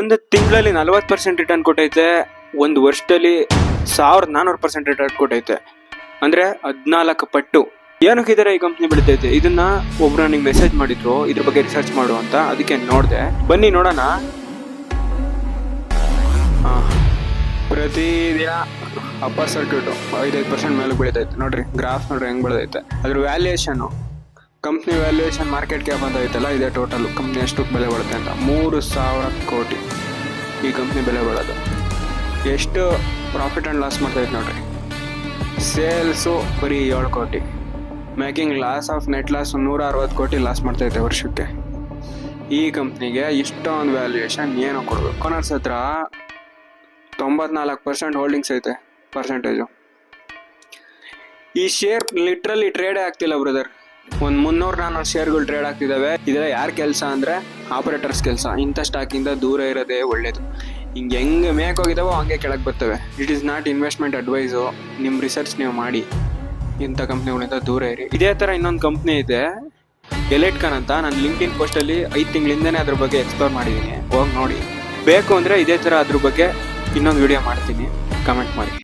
ಒಂದು ತಿಂಗಳಲ್ಲಿ 40% ರಿಟರ್ನ್ ಕೊಟ್ಟೈತೆ, ಒಂದು ವರ್ಷದಲ್ಲಿ 1400% ರಿಟರ್ನ್ ಕೊಟ್ಟೈತೆ. ಅಂದ್ರೆ 14 ಪಟ್ಟು. ಏನಕ್ಕೆ ಈ ಕಂಪ್ನಿ ಬೆಳಿತೈತೆ? ಇದನ್ನ ಒಬ್ರು ನನಗೆ ಮೆಸೇಜ್ ಮಾಡಿದ್ರು ಇದ್ರ ಬಗ್ಗೆ ರಿಸರ್ಚ್ ಮಾಡು ಅಂತ, ಅದಕ್ಕೆ ನೋಡಿದೆ. ಬನ್ನಿ ನೋಡೋಣ. ಪ್ರತಿದಿನ ಅಪ್ಪರ್ ಸರ್ಕ್ಯೂಟ್ 5% ಮೇಲೆ ಬೆಳಿತೈತೆ. ನೋಡ್ರಿ ಗ್ರಾಫ್ ನೋಡ್ರಿ ಹೆಂಗ್ ಬೆಳೆದೈತೆ. ಅದ್ರ valuation, company valuation market cap ಅಂತ ಐತಲ್ಲ, ಇದೇ ಟೋಟಲ್ ಕಂಪ್ನಿ ಎಷ್ಟು ಬೆಲೆ ಬರುತ್ತೆ ಅಂತ. 3000 ಕೋಟಿ ಈ ಕಂಪ್ನಿ ಬೆಲೆ ಬರೋದು. ಎಷ್ಟು ಪ್ರಾಫಿಟ್ ಆ್ಯಂಡ್ ಲಾಸ್ ಮಾಡ್ತೈತೆ ನೋಡ್ರಿ. ಸೇಲ್ಸು ಬರೀ 7 ಕೋಟಿ, making loss of net loss 160 ಕೋಟಿ ಲಾಸ್ ಮಾಡ್ತೈತೆ ವರ್ಷಕ್ಕೆ. ಈ ಕಂಪ್ನಿಗೆ ಇಷ್ಟೊಂದು ವ್ಯಾಲ್ಯೂಯೇಷನ್ ಏನೋ ಕೊಡ್ಬೇಕು. ಓನರ್ಸ್ ಹತ್ರ 94% ಹೋಲ್ಡಿಂಗ್ಸ್ ಐತೆ ಪರ್ಸೆಂಟೇಜು. ಈ ಶೇರ್ ಲಿಟ್ರಲಿ ಟ್ರೇಡೇ ಆಗ್ತಿಲ್ಲ ಬ್ರದರ್. ಒಂದು 300-400 ಶೇರ್ಗಳು ಟ್ರೇಡ್ ಆಗ್ತಿದ್ದಾವೆ. ಇದೆಲ್ಲ ಯಾರ ಕೆಲಸ ಅಂದರೆ ಆಪರೇಟರ್ಸ್ ಕೆಲಸ. ಇಂಥ ಸ್ಟಾಕಿಂದ ದೂರ ಇರೋದೇ ಒಳ್ಳೇದು. ಹಿಂಗೆ ಹೆಂಗೆ ಮೇಕೋಗಿದ್ದಾವೋ ಹಂಗೆ ಕೆಳಗೆ ಬರ್ತವೆ. It is not investment advice. ನಿಮ್ಮ ರಿಸರ್ಚ್ ನೀವು ಮಾಡಿ, ಇಂಥ ಕಂಪ್ನಿಗಳಿಂದ ದೂರ ಇರಿ. ಇದೇ ಥರ ಇನ್ನೊಂದು ಕಂಪ್ನಿ ಇದೆ, ಎಲೆಟ್ಕಾನ್ ಅಂತ. ನಾನು ಲಿಂಕ್ಡ್ಇನ್ ಪೋಸ್ಟಲ್ಲಿ 5 ತಿಂಗಳಿಂದನೇ ಅದ್ರ ಬಗ್ಗೆ ಎಕ್ಸ್ಪ್ಲೋರ್ ಮಾಡಿದ್ದೀನಿ, ಹೋಗಿ ನೋಡಿ. ಬೇಕು ಅಂದರೆ ಇದೇ ಥರ ಅದ್ರ ಬಗ್ಗೆ ಇನ್ನೊಂದು ವಿಡಿಯೋ ಮಾಡ್ತೀನಿ, ಕಮೆಂಟ್ ಮಾಡಿ.